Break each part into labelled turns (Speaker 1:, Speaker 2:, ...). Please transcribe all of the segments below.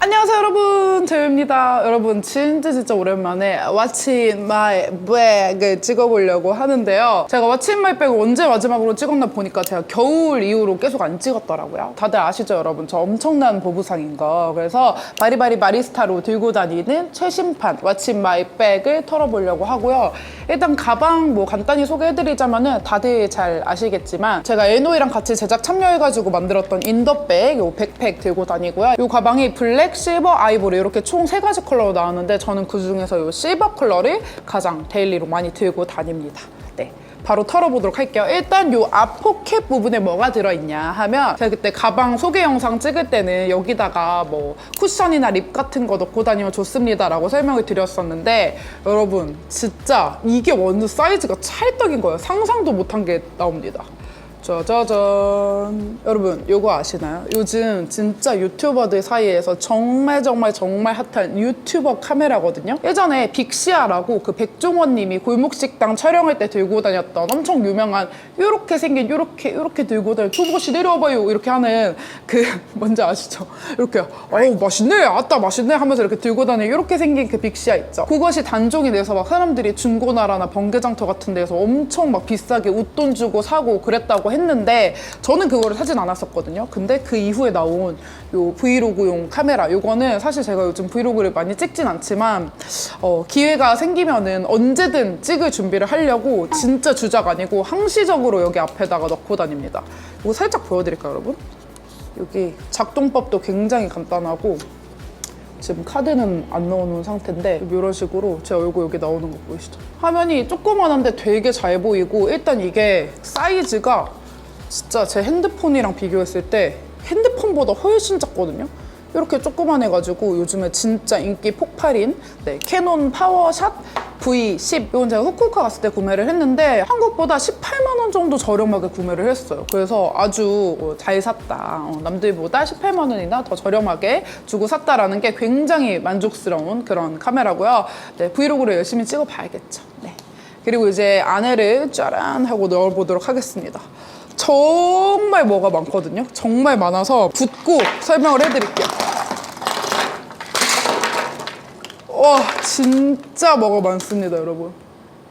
Speaker 1: 안녕하세요 여러분, 재우입니다. 여러분 진짜 오랜만에 What's in my bag을 찍어보려고 하는데요. 제가 What's in my bag을 언제 마지막으로 찍었나 보니까 제가 겨울 이후로 계속 안 찍었더라고요. 다들 아시죠 여러분? 저 엄청난 보부상인 거. 그래서 바리바리 바리스타로 들고 다니는 최신판 What's in my bag을 털어보려고 하고요. 일단 가방 뭐 간단히 소개해드리자면은 다들 잘 아시겠지만 제가 에노이랑 같이 제작 참여해가지고 만들었던 인더백, 요 백팩 들고 다니고요. 요 가방이 블랙, 실버, 아이보리 이렇게 총 3가지 컬러로 나왔는데 저는 그 중에서 이 실버 컬러를 가장 데일리로 많이 들고 다닙니다. 네, 바로 털어보도록 할게요. 일단 이 앞 포켓 부분에 뭐가 들어있냐 하면 제가 그때 가방 소개 영상 찍을 때는 여기다가 뭐 쿠션이나 립 같은 거 넣고 다니면 좋습니다 라고 설명을 드렸었는데 여러분 진짜 이게 완전 사이즈가 찰떡인 거예요. 상상도 못한 게 나옵니다. 짜자잔. 여러분 요거 아시나요? 요즘 진짜 유튜버들 사이에서 정말 핫한 유튜버 카메라거든요. 예전에 빅시아라고 그 백종원 님이 골목식당 촬영할 때 들고 다녔던 엄청 유명한 요렇게 생긴 요렇게 들고 다니는 투보시 내려와봐요 이렇게 하는 그 뭔지 아시죠? 이렇게 어우 맛있네 아따 맛있네 하면서 이렇게 들고 다니는 요렇게 생긴 그 빅시아 있죠? 그것이 단종이 돼서 막 사람들이 중고나라나 번개장터 같은 데서 엄청 막 비싸게 웃돈 주고 사고 그랬다고 했는데 저는 그거를 사진 않았었거든요. 근데 그 이후에 나온 요 브이로그용 카메라 요거는 사실 제가 요즘 브이로그를 많이 찍진 않지만 기회가 생기면은 언제든 찍을 준비를 하려고 진짜 주작 아니고 항시적으로 여기 앞에다가 넣고 다닙니다. 이거 살짝 보여드릴까요 여러분? 여기 작동법도 굉장히 간단하고 지금 카드는 안 넣어놓은 상태인데 이런 식으로 제 얼굴 여기 나오는 거 보이시죠? 화면이 조그만한데 되게 잘 보이고 일단 이게 사이즈가 진짜 제 핸드폰이랑 비교했을 때 핸드폰보다 훨씬 작거든요? 이렇게 조그만해가지고 요즘에 진짜 인기 폭발인 캐논 파워샷 V10 이건 제가 후쿠오카 갔을 때 구매를 했는데 한국보다 18만 원 정도 저렴하게 구매를 했어요. 그래서 아주 잘 샀다. 남들보다 18만 원이나 더 저렴하게 주고 샀다라는 게 굉장히 만족스러운 그런 카메라고요. 네, 브이로그를 열심히 찍어봐야겠죠. 네. 그리고 이제 안에를 짜란 하고 넣어보도록 하겠습니다. 정말 뭐가 많거든요. 정말 많아서 붓고 설명을 해드릴게요. 와 진짜 뭐가 많습니다 여러분.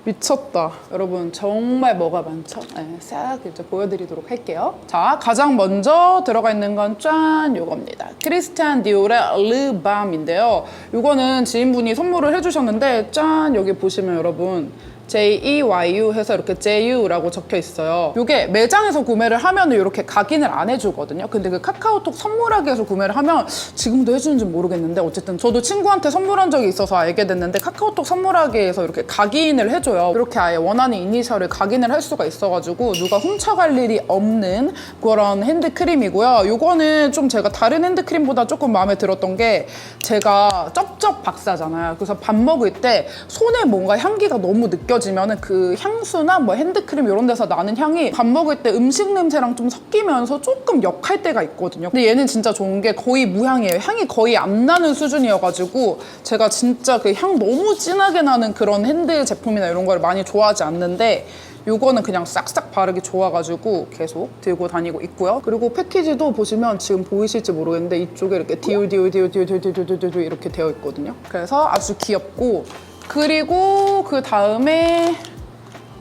Speaker 1: 미쳤다. 여러분 정말 뭐가 많죠? 네, 싹 이제 보여드리도록 할게요. 자 가장 먼저 들어가 있는 건 짠 요겁니다. 크리스티안 디올의 르밤인데요. 요거는 지인분이 선물을 해주셨는데 짠 여기 보시면 여러분 JEYU 해서 이렇게 JU라고 적혀 있어요. 이게 매장에서 구매를 하면 이렇게 각인을 안 해주거든요. 근데 그 카카오톡 선물하기에서 구매를 하면 지금도 해주는지 모르겠는데 어쨌든 저도 친구한테 선물한 적이 있어서 알게 됐는데 카카오톡 선물하기에서 이렇게 각인을 해줘요. 이렇게 아예 원하는 이니셜을 각인을 할 수가 있어가지고 누가 훔쳐갈 일이 없는 그런 핸드크림이고요. 이거는 좀 제가 다른 핸드크림보다 조금 마음에 들었던 게 제가 쩝쩝 박사잖아요. 그래서 밥 먹을 때 손에 뭔가 향기가 너무 느껴지면은 그 향수나 뭐 핸드크림 이런 데서 나는 향이 밥 먹을 때 음식 냄새랑 좀 섞이면서 조금 역할 때가 있거든요. 근데 얘는 진짜 좋은 게 거의 무향이에요. 향이 거의 안 나는 수준이어가지고 제가 진짜 그 향 너무 진하게 나는 그런 핸드 제품이나 이런 걸 많이 좋아하지 않는데 요거는 그냥 싹싹 바르기 좋아가지고 계속 들고 다니고 있고요. 그리고 패키지도 보시면 지금 보이실지 모르겠는데 이쪽에 이렇게 디올 이렇게 되어 있거든요. 그래서 아주 귀엽고 그리고 그 다음에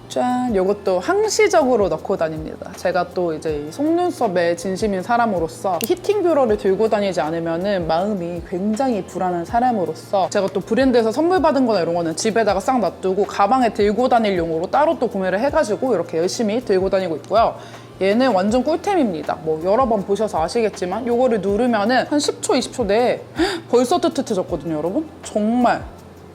Speaker 1: 짠 요것도 항시적으로 넣고 다닙니다. 제가 또 이제 속눈썹에 진심인 사람으로서 히팅 뷰러를 들고 다니지 않으면은 마음이 굉장히 불안한 사람으로서 제가 또 브랜드에서 선물 받은 거나 이런 거는 집에다가 싹 놔두고 가방에 들고 다닐 용으로 따로 또 구매를 해가지고 이렇게 열심히 들고 다니고 있고요. 얘는 완전 꿀템입니다. 뭐 여러 번 보셔서 아시겠지만 요거를 누르면은 한 10초, 20초 내에 벌써 뜨뜻해졌거든요, 여러분. 정말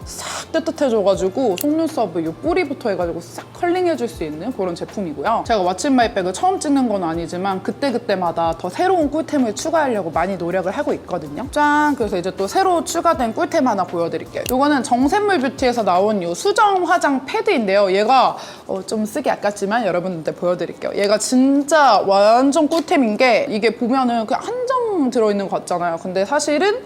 Speaker 1: 싹 뜨뜻해져가지고 속눈썹을 이 뿌리부터 해가지고 싹 컬링해줄 수 있는 그런 제품이고요. 제가 왓츠 인 마이 백을 처음 찍는 건 아니지만 그때그때마다 더 새로운 꿀템을 추가하려고 많이 노력을 하고 있거든요. 짠! 그래서 이제 또 새로 추가된 꿀템 하나 보여드릴게요. 이거는 정샘물 뷰티에서 나온 이 수정 화장 패드인데요. 얘가 좀 쓰기 아깝지만 여러분한테 보여드릴게요. 얘가 진짜 완전 꿀템인 게 이게 보면은 그냥 한 점 들어있는 것 같잖아요. 근데 사실은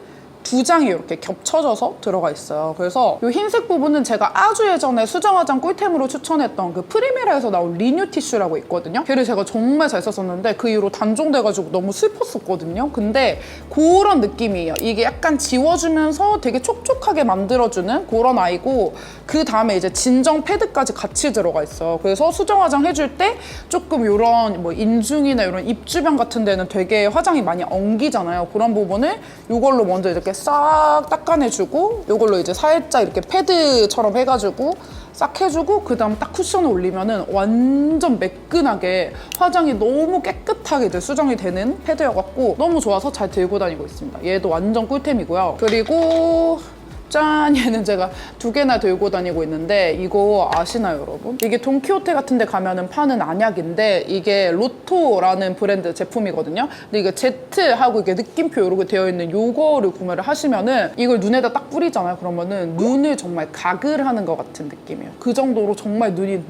Speaker 1: 두 장이 이렇게 겹쳐져서 들어가 있어요. 그래서 이 흰색 부분은 제가 아주 예전에 수정 화장 꿀템으로 추천했던 그 프리메라에서 나온 리뉴 티슈라고 있거든요. 걔를 제가 정말 잘 썼었는데 그 이후로 단종돼가지고 너무 슬펐었거든요. 근데 그런 느낌이에요. 이게 약간 지워주면서 되게 촉촉하게 만들어주는 그런 아이고, 그 다음에 이제 진정 패드까지 같이 들어가 있어요. 그래서 수정 화장 해줄 때 조금 이런 뭐 인중이나 이런 입 주변 같은 데는 되게 화장이 많이 엉기잖아요. 그런 부분을 이걸로 먼저 이렇게 싹 닦아내주고, 이걸로 이제 살짝 이렇게 패드처럼 해가지고 싹 해주고, 그 다음 딱 쿠션을 올리면은 완전 매끈하게 화장이 너무 깨끗하게 이제 수정이 되는 패드여갖고 너무 좋아서 잘 들고 다니고 있습니다. 얘도 완전 꿀템이고요. 그리고 짠! 얘는 제가 두 개나 들고 다니고 있는데, 이거 아시나요, 여러분? 이게 돈키호테 같은 데 가면은 파는 안약인데, 이게 로토라는 브랜드 제품이거든요. 근데 이게 Z하고 이게 느낌표 이렇게 되어 있는 요거를 구매를 하시면은 이걸 눈에다 딱 뿌리잖아요. 그러면은 눈을 정말 가글하는 것 같은 느낌이에요. 그 정도로 정말 눈이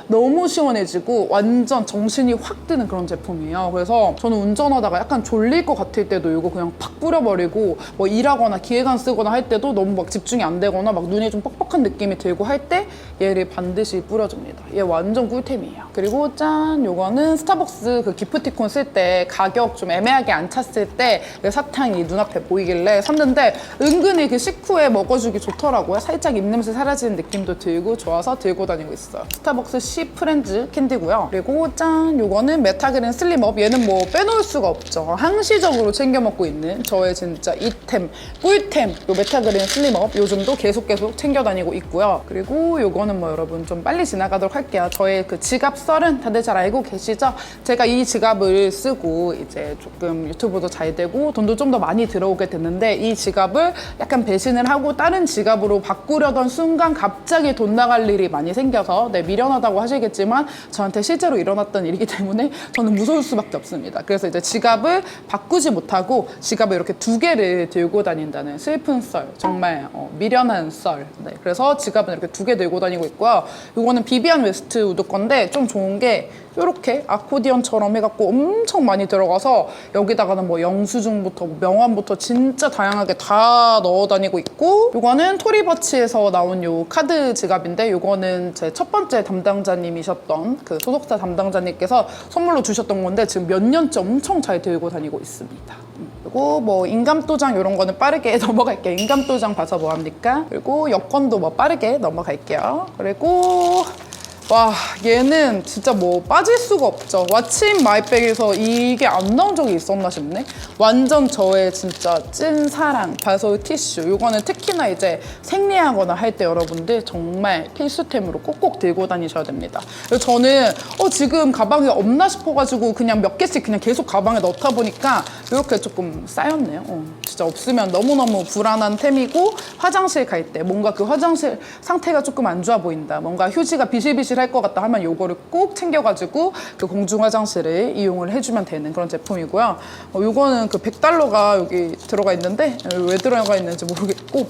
Speaker 1: 너무 시원해지고 완전 정신이 확 드는 그런 제품이에요. 그래서 저는 운전하다가 약간 졸릴 것 같을 때도 이거 그냥 팍 뿌려버리고, 뭐 일하거나 기획안 쓰거나 할 때도 너무 막 집중이 안 되거나 막 눈에 좀 뻑뻑한 느낌이 들고 할 때 얘를 반드시 뿌려줍니다. 얘 완전 꿀템이에요. 그리고 짠! 요거는 스타벅스 그 기프티콘 쓸 때 가격 좀 애매하게 안 찼을 때 사탕이 눈앞에 보이길래 샀는데, 은근히 그 식후에 먹어주기 좋더라고요. 살짝 입냄새 사라지는 느낌도 들고 좋아서 들고 다니고 있어요. 스타벅스 시 프렌즈 캔디고요. 그리고 짠! 요거는 메타그린 슬림업. 얘는 뭐 빼놓을 수가 없죠. 항시적으로 챙겨 먹고 있는 저의 진짜 이템, 꿀템, 요 메타그린 슬림업. 요즘도 계속 챙겨 다니고 있고요. 그리고 요거는 뭐 여러분 좀 빨리 지나가도록 할게요. 저의 그 지갑 썰은 다들 잘 알고 계시죠? 제가 이 지갑을 쓰고 이제 조금 유튜브도 잘 되고 돈도 좀 더 많이 들어오게 됐는데, 이 지갑을 약간 배신을 하고 다른 지갑으로 바꾸려던 순간 갑자기 돈 나갈 일이 많이 생겨서, 네, 미련하다고 하시겠지만 저한테 실제로 일어났던 일이기 때문에 저는 무서울 수밖에 없습니다. 그래서 이제 지갑을 바꾸지 못하고 지갑을 이렇게 두 개를 들고 다닌다는 슬픈 썰, 정말 미련한 썰. 네, 그래서 지갑은 이렇게 두 개 들고 다니고 있고요. 이거는 비비안 웨스트 우드 건데 좀 좋은 게 이렇게 아코디언처럼 해갖고 엄청 많이 들어가서 여기다가는 뭐 영수증부터 명함부터 진짜 다양하게 다 넣어 다니고 있고, 이거는 토리버치에서 나온 요 카드 지갑인데, 이거는 제 첫 번째 담당자님이셨던 그 소속사 담당자님께서 선물로 주셨던 건데 지금 몇 년째 엄청 잘 들고 다니고 있습니다. 그리고 뭐 인감도장 이런 거는 빠르게 넘어갈게요. 인감도장 봐서 뭐합니까? 그리고 여권도 뭐 빠르게 넘어갈게요. 그리고 와, 얘는 진짜 뭐 빠질 수가 없죠. 왓츠인 마이백에서 이게 안 나온 적이 있었나 싶네. 완전 저의 진짜 찐 사랑 바솔 티슈. 이거는 특히나 이제 생리하거나 할 때 여러분들 정말 필수템으로 꼭꼭 들고 다니셔야 됩니다. 그래서 저는 지금 가방에 없나 싶어가지고 그냥 몇 개씩 그냥 계속 가방에 넣다 보니까 이렇게 조금 쌓였네요. 진짜 없으면 너무너무 불안한 템이고, 화장실 갈 때 뭔가 그 화장실 상태가 조금 안 좋아 보인다, 뭔가 휴지가 비실비실 할 것 같다 하면 요거를 꼭 챙겨가지고 그 공중 화장실을 이용을 해주면 되는 그런 제품이고요. 요거는 그 $100가 여기 들어가 있는데 왜 들어가 있는지 모르겠고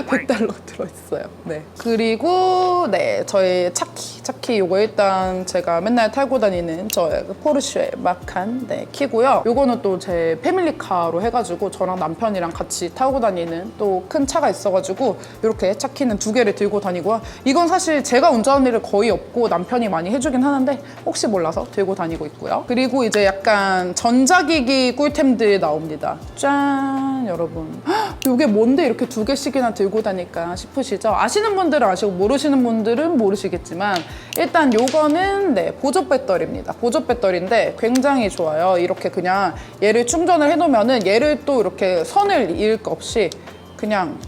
Speaker 1: 100달러 들어있어요. 네. 그리고 네, 저의 차키 요거 일단 제가 맨날 타고 다니는 저의 포르쉐 마칸 키고요. 요거는 또 제 패밀리카로 해가지고 저랑 남편이랑 같이 타고 다니는 또 큰 차가 있어가지고 이렇게 차키는 두 개를 들고 다니고요. 이건 사실 제가 운전하는 일은 거의 없고 남편이 많이 해주긴 하는데 혹시 몰라서 들고 다니고 있고요. 그리고 이제 약간 전자기기 꿀템들 나옵니다. 짠! 여러분, 이게 뭔데 이렇게 두 개씩이나 들고 다닐까 싶으시죠? 아시는 분들은 아시고 모르시는 분들은 모르시겠지만, 일단 요거는 네, 보조 배터리입니다. 보조 배터리인데 굉장히 좋아요. 이렇게 그냥 얘를 충전을 해놓으면은 얘를 또 이렇게 선을 이을 거 없이 그냥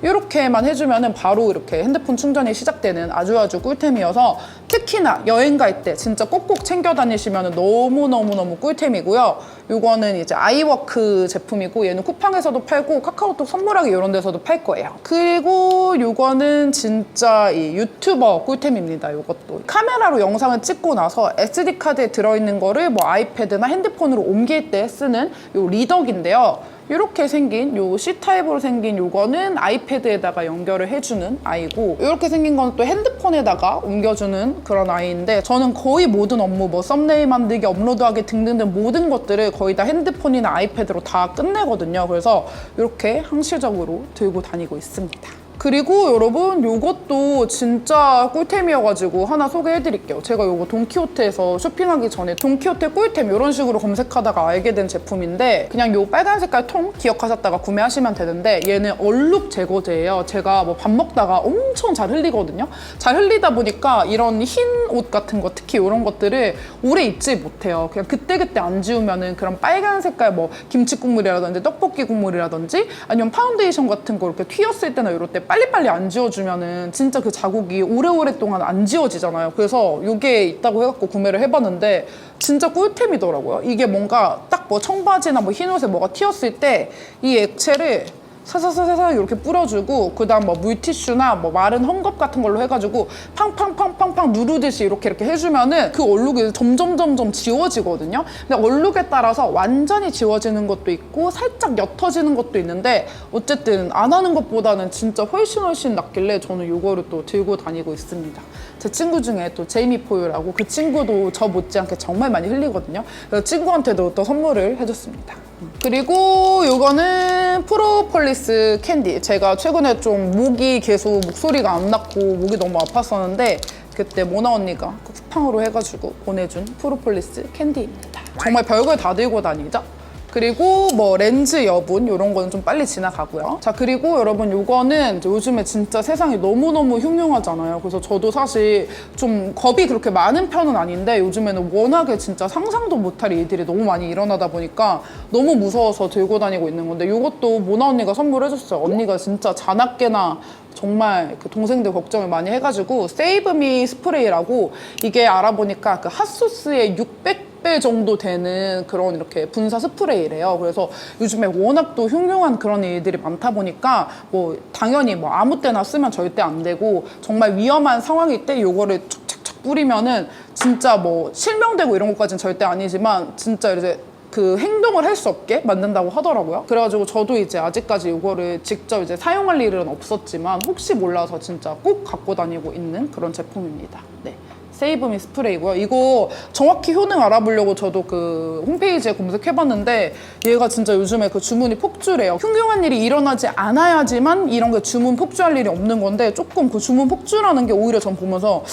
Speaker 1: 이렇게만 해주면은 바로 이렇게 핸드폰 충전이 시작되는 아주 꿀템이어서, 특히나 여행 갈 때 진짜 꼭꼭 챙겨 다니시면 너무 꿀템이고요. 이거는 이제 아이워크 제품이고, 얘는 쿠팡에서도 팔고 카카오톡 선물하기 이런 데서도 팔 거예요. 그리고 이거는 진짜 이 유튜버 꿀템입니다. 이것도 카메라로 영상을 찍고 나서 SD카드에 들어있는 거를 뭐 아이패드나 핸드폰으로 옮길 때 쓰는 요 리더기인데요. 이렇게 생긴 요 C타입으로 생긴 요거는 아이패드에다가 연결을 해주는 아이고, 이렇게 생긴 건 또 핸드폰에다가 옮겨주는 그런 아이인데, 저는 거의 모든 업무 뭐 썸네일 만들기, 업로드하기 등등등 모든 것들을 거의 다 핸드폰이나 아이패드로 다 끝내거든요. 그래서 이렇게 항시적으로 들고 다니고 있습니다. 그리고 여러분 요것도 진짜 꿀템이어가지고 하나 소개해드릴게요. 제가 요거 돈키호테에서 쇼핑하기 전에 돈키호테 꿀템 이런 식으로 검색하다가 알게 된 제품인데 그냥 요 빨간 색깔 통 기억하셨다가 구매하시면 되는데 얘는 얼룩 제거제예요. 제가 뭐 밥 먹다가 엄청 잘 흘리거든요. 잘 흘리다 보니까 이런 흰 옷 같은 거 특히 이런 것들을 오래 입지 못해요. 그냥 그때그때 안 지우면은 그런 빨간 색깔 뭐 김치 국물이라든지 떡볶이 국물이라든지 아니면 파운데이션 같은 거 이렇게 튀었을 때나 이럴 때 빨리빨리 안 지워주면은 진짜 그 자국이 오래오래 동안 안 지워지잖아요. 그래서 이게 있다고 해갖고 구매를 해봤는데 진짜 꿀템이더라고요. 이게 뭔가 딱 뭐 청바지나 뭐 흰 옷에 뭐가 튀었을 때 이 액체를 사사사사사 이렇게 뿌려주고 그다음 뭐 물티슈나 뭐 마른 헝겊 같은 걸로 해가지고 팡팡팡팡팡 누르듯이 이렇게 해주면은 그 얼룩이 점점 지워지거든요. 근데 얼룩에 따라서 완전히 지워지는 것도 있고 살짝 옅어지는 것도 있는데 어쨌든 안 하는 것보다는 진짜 훨씬 낫길래 저는 이거를 또 들고 다니고 있습니다. 제 친구 중에 또 제이미 포유라고 그 친구도 저 못지않게 정말 많이 흘리거든요. 그래서 친구한테도 또 선물을 해줬습니다. 그리고 이거는 프로폴리스 캔디. 제가 최근에 좀 목이 계속 목소리가 안 났고 목이 너무 아팠었는데 그때 모나 언니가 쿠팡으로 해가지고 보내준 프로폴리스 캔디입니다. 정말 별걸 다 들고 다니죠? 그리고 뭐 렌즈 여분 이런 거는 좀 빨리 지나가고요. 자, 그리고 여러분 요거는 요즘에 진짜 세상이 너무너무 흉흉하잖아요. 그래서 저도 사실 좀 겁이 그렇게 많은 편은 아닌데 요즘에는 워낙에 진짜 상상도 못할 일들이 너무 많이 일어나다 보니까 너무 무서워서 들고 다니고 있는 건데 요것도 모나 언니가 선물해줬어요. 언니가 진짜 자나깨나 정말 그 동생들 걱정을 많이 해가지고 세이브미 스프레이라고 이게 알아보니까 그 핫소스의 600배 정도 되는 그런 이렇게 분사 스프레이래요. 그래서 요즘에 워낙 또 흉흉한 그런 일들이 많다 보니까 뭐 당연히 뭐 아무 때나 쓰면 절대 안 되고 정말 위험한 상황일 때 요거를 촥촥촥 뿌리면은 진짜 뭐 실명되고 이런 것까지는 절대 아니지만 진짜 이제 그 행동을 할 수 없게 만든다고 하더라고요. 그래가지고 저도 이제 아직까지 이거를 직접 이제 사용할 일은 없었지만 혹시 몰라서 진짜 꼭 갖고 다니고 있는 그런 제품입니다. 네. 세이브미 스프레이고요. 이거 정확히 효능 알아보려고 저도 그 홈페이지에 검색해봤는데 얘가 진짜 요즘에 그 주문이 폭주래요. 흉흉한 일이 일어나지 않아야지만 이런 게 주문 폭주할 일이 없는 건데 조금 그 주문 폭주라는 게 오히려 전 보면서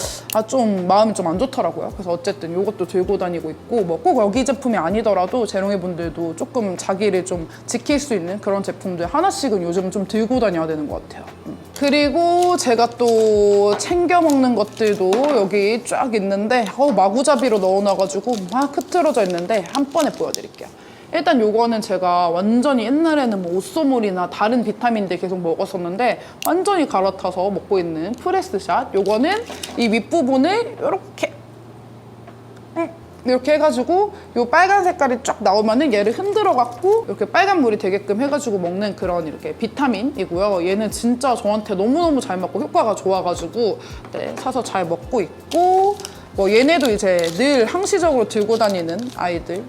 Speaker 1: 좀 마음이 좀 안 좋더라고요. 그래서 어쨌든 이것도 들고 다니고 있고 뭐 꼭 여기 제품이 아니더라도 재롱이 분들도 조금 자기를 좀 지킬 수 있는 그런 제품들 하나씩은 요즘 좀 들고 다녀야 되는 것 같아요. 그리고 제가 또 챙겨 먹는 것들도 여기 쫙 있는데 마구잡이로 넣어놔가지고 막 흐트러져 있는데 한 번에 보여드릴게요. 일단 요거는 제가 완전히 옛날에는 뭐 오쏘몰이나 다른 비타민들 계속 먹었었는데 완전히 갈아타서 먹고 있는 프레스샷. 요거는 이 윗부분을 이렇게 해가지고 요 빨간 색깔이 쫙 나오면은 얘를 흔들어갖고 이렇게 빨간 물이 되게끔 해가지고 먹는 그런 이렇게 비타민이고요. 얘는 진짜 저한테 너무너무 잘 맞고 효과가 좋아가지고 네, 사서 잘 먹고 있고 뭐 얘네도 이제 늘 항시적으로 들고 다니는 아이들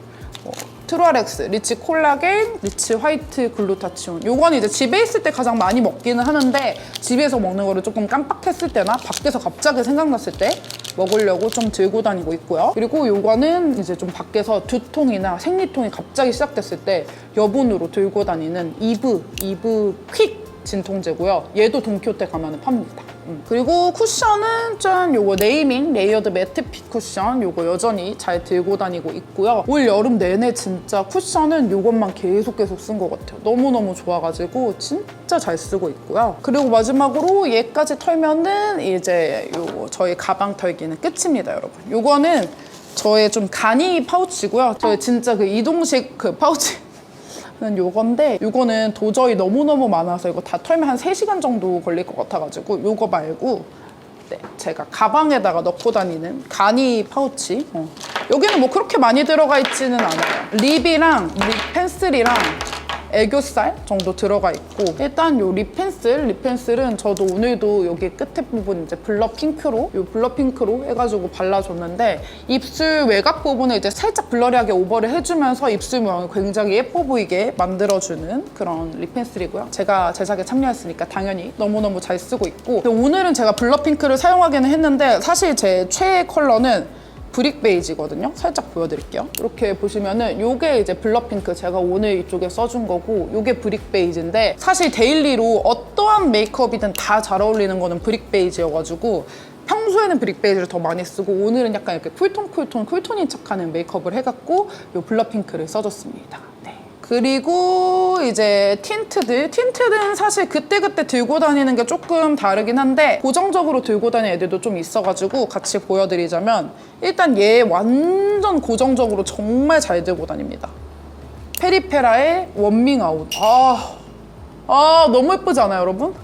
Speaker 1: 트루아렉스, 리치 콜라겐, 리치 화이트 글루타치온. 요건 이제 집에 있을 때 가장 많이 먹기는 하는데 집에서 먹는 거를 조금 깜빡했을 때나 밖에서 갑자기 생각났을 때 먹으려고 좀 들고 다니고 있고요. 그리고 요거는 이제 좀 밖에서 두통이나 생리통이 갑자기 시작됐을 때 여분으로 들고 다니는 이브 퀵 진통제고요. 얘도 돈키호테 가면은 팝니다. 그리고 쿠션은 짠 요거 네이밍 레이어드 매트 핏 쿠션 요거 여전히 잘 들고 다니고 있고요. 올 여름 내내 진짜 쿠션은 요것만 계속 쓴 것 같아요. 너무너무 좋아가지고 진짜 잘 쓰고 있고요. 그리고 마지막으로 얘까지 털면은 이제 요 저희 가방 털기는 끝입니다, 여러분. 요거는 저의 좀 간이 파우치고요. 저의 진짜 그 이동식 그 파우치 요건데 요거는 도저히 너무너무 많아서 이거 다 털면 한 3시간 정도 걸릴 것 같아가지고 요거 말고 네, 제가 가방에다가 넣고 다니는 가니 파우치 여기는 뭐 그렇게 많이 들어가 있지는 않아요. 립이랑 립 펜슬이랑 애교살 정도 들어가 있고 일단 요 립 펜슬은 저도 오늘도 여기 끝에 부분 이제 블러 핑크로 해가지고 발라줬는데 입술 외곽 부분을 이제 살짝 블러리하게 오버를 해주면서 입술 모양을 굉장히 예뻐 보이게 만들어주는 그런 립 펜슬이고요. 제가 제작에 참여했으니까 당연히 너무너무 잘 쓰고 있고 오늘은 제가 블러 핑크를 사용하기는 했는데 사실 제 최애 컬러는 브릭 베이지거든요. 살짝 보여드릴게요. 이렇게 보시면은 요게 이제 블러 핑크, 제가 오늘 이쪽에 써준 거고, 요게 브릭 베이지인데 사실 데일리로 어떠한 메이크업이든 다 잘 어울리는 거는 브릭 베이지여가지고 평소에는 브릭 베이지를 더 많이 쓰고 오늘은 약간 이렇게 쿨톤인 척하는 메이크업을 해갖고 요 블러 핑크를 써줬습니다. 네. 그리고 이제 틴트는 사실 그때그때 들고 다니는 게 조금 다르긴 한데 고정적으로 들고 다니는 애들도 좀 있어가지고 같이 보여드리자면, 일단 얘 완전 고정적으로 정말 잘 들고 다닙니다. 페리페라의 웜밍 아웃. 너무 예쁘지 않아요, 여러분?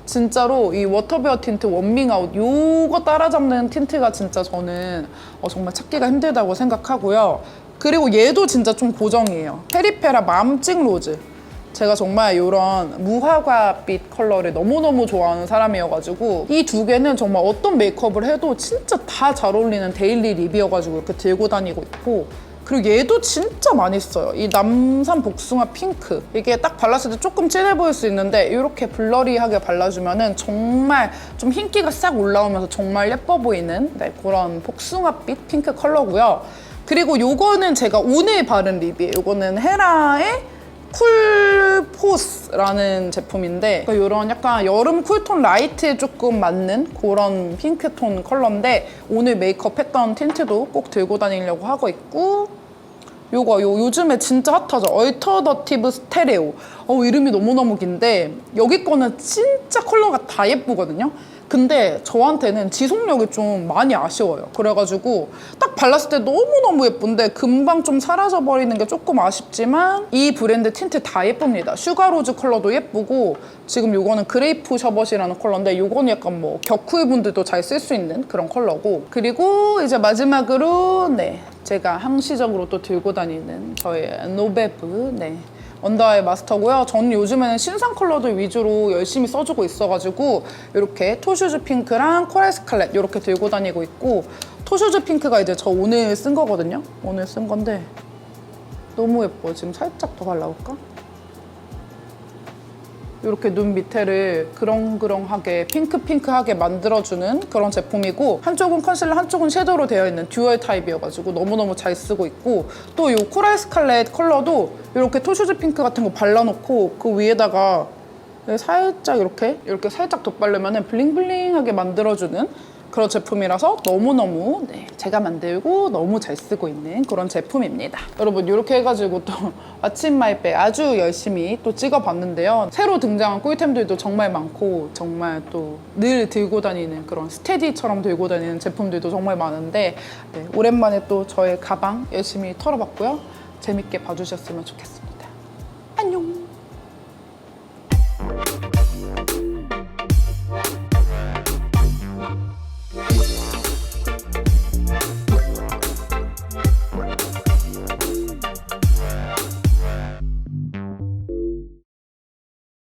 Speaker 1: 진짜로 이 워터베어 틴트 웜밍 아웃 요거 따라잡는 틴트가 진짜 저는 정말 찾기가 힘들다고 생각하고요. 그리고 얘도 진짜 좀 고정이에요. 페리페라 맘찍 로즈. 제가 정말 이런 무화과빛 컬러를 너무너무 좋아하는 사람이어가지고 이 두 개는 정말 어떤 메이크업을 해도 진짜 다 잘 어울리는 데일리 립이어가지고 이렇게 들고 다니고 있고, 그리고 얘도 진짜 많이 써요. 이 남산 복숭아 핑크. 이게 딱 발랐을 때 조금 진해 보일 수 있는데 이렇게 블러리하게 발라주면은 정말 좀 흰기가 싹 올라오면서 정말 예뻐 보이는 그런 복숭아빛 핑크 컬러고요. 그리고 요거는 제가 오늘 바른 립이에요. 요거는 헤라의 쿨포스라는 제품인데 이런 약간 여름 쿨톤 라이트에 조금 맞는 그런 핑크톤 컬러인데 오늘 메이크업 했던 틴트도 꼭 들고 다니려고 하고 있고, 요즘에 진짜 핫하죠. 얼터너티브 스테레오. 이름이 너무너무 긴데 여기 거는 진짜 컬러가 다 예쁘거든요. 근데 저한테는 지속력이 좀 많이 아쉬워요. 그래가지고 딱 발랐을 때 너무너무 예쁜데 금방 좀 사라져버리는 게 조금 아쉽지만 이 브랜드 틴트 다 예쁩니다. 슈가로즈 컬러도 예쁘고, 지금 요거는 그레이프 셔벗이라는 컬러인데 요거는 약간 뭐 격후이 분들도 잘 쓸 수 있는 그런 컬러고, 그리고 이제 마지막으로 제가 항시적으로 또 들고 다니는 저의 노베브 언더아이 마스터고요. 저는 요즘에는 신상 컬러들 위주로 열심히 써주고 있어가지고 이렇게 토슈즈 핑크랑 코랄 스칼렛 이렇게 들고 다니고 있고, 토슈즈 핑크가 이제 저 오늘 쓴 거거든요. 오늘 쓴 건데 너무 예뻐. 지금 살짝 더 발라볼까? 이렇게 눈 밑에를 그렁그렁하게 핑크핑크하게 만들어주는 그런 제품이고, 한쪽은 컨실러 한쪽은 섀도우로 되어 있는 듀얼 타입이어가지고 너무너무 잘 쓰고 있고, 또 이 코랄 스칼렛 컬러도 이렇게 토슈즈 핑크 같은 거 발라놓고 그 위에다가 살짝 이렇게 살짝 덧바르면 블링블링하게 만들어주는 그런 제품이라서 너무너무 제가 만들고 너무 잘 쓰고 있는 그런 제품입니다. 여러분 이렇게 해가지고 또 왓츠 마이 백 아주 열심히 또 찍어봤는데요. 새로 등장한 꿀템들도 정말 많고 정말 또 늘 들고 다니는 그런 스테디처럼 들고 다니는 제품들도 정말 많은데 오랜만에 또 저의 가방 열심히 털어봤고요. 재밌게 봐주셨으면 좋겠습니다.